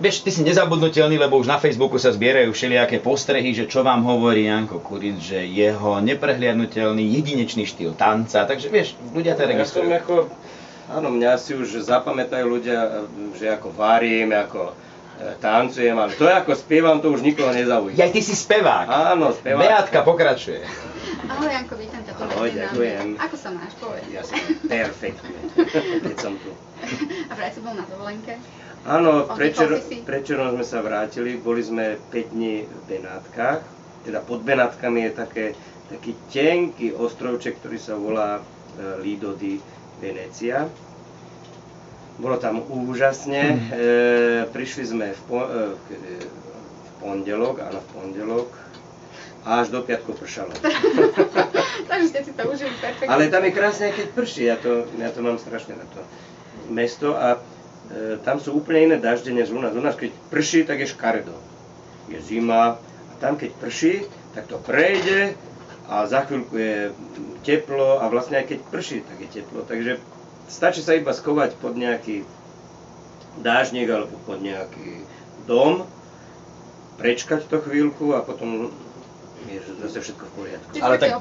vieš, ty si nezabudnutelný, lebo už na Facebooku sa zbierajú všelijaké postrehy, že čo vám hovorí Janko Kuric, že jeho neprehliadnutelný jedinečný štýl tanca, takže vieš, ľudia to registrujú. Ja som áno, mňa si už zapamätajú ľudia, že ako varím, ako tancujem, ale to ako spievam, to už nikoho nezaujíma. Ja, ty si spevák. Áno, spevák. Beatka pokračuje. Ahoj Janko, vítam ťa tu. Ahoj, ďakujem. Ako sa máš, povedz? Ja som perfektne, keď som tu. A vraj si bol na dovolenke? Áno, predčerom sme sa vrátili, boli sme 5 dní v Benátkach, teda pod Benátkami je taký tenký ostrovček, ktorý sa volá Lido di Venezia. Bolo tam úžasne, prišli sme v pondelok, áno v pondelok, a až do piatku pršalo. Takže ste si to užili perfektne. Ale tam je krásne, keď prší, ja to mám strašne na to mesto a tam sú úplne iné dažde než u nás. U nás keď prší, tak je škaredo. Je zima a tam keď prší, tak to prejde a za chvíľku je teplo a vlastne aj keď prší, tak je teplo. Takže stačí sa iba skovať pod nejaký dážnik alebo pod nejaký dom, prečkať to chvíľku a potom je zase všetko v poriadku. Ale tak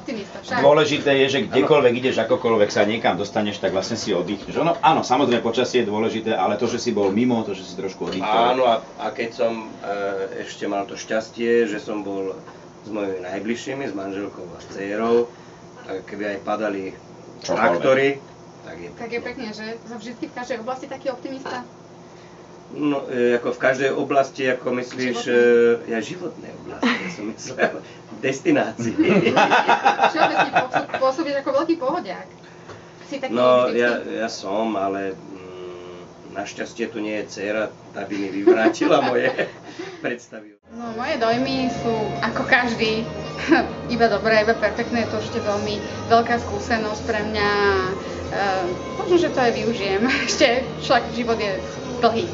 dôležité je, že kdekoľvek ideš, akokoľvek sa niekam dostaneš, tak vlastne si oddychneš. Áno, samozrejme počasie je dôležité, ale to, že si bol mimo, to, že si trošku oddychol. Áno, a keď som ešte mal to šťastie, že som bol s mojimi najbližšími, s manželkou a s dcérou, tak keby aj padali traktory, tak je pekne, že som vždy v každej oblasti taký optimista. No, ako v každej oblasti, ako myslíš, ja životnej oblasti, ja som myslel, destinácii. Všeobecne pôsobíš ako veľký pohodiak. No, ja som, ale našťastie tu nie je dcéra, tá by mi vyvrátila moje predstavy. No, moje dojmy sú ako každý, iba dobré, iba perfektné, je to ešte veľmi veľká skúsenosť pre mňa. Možno, že to aj využijem, ešte však život je dlhý.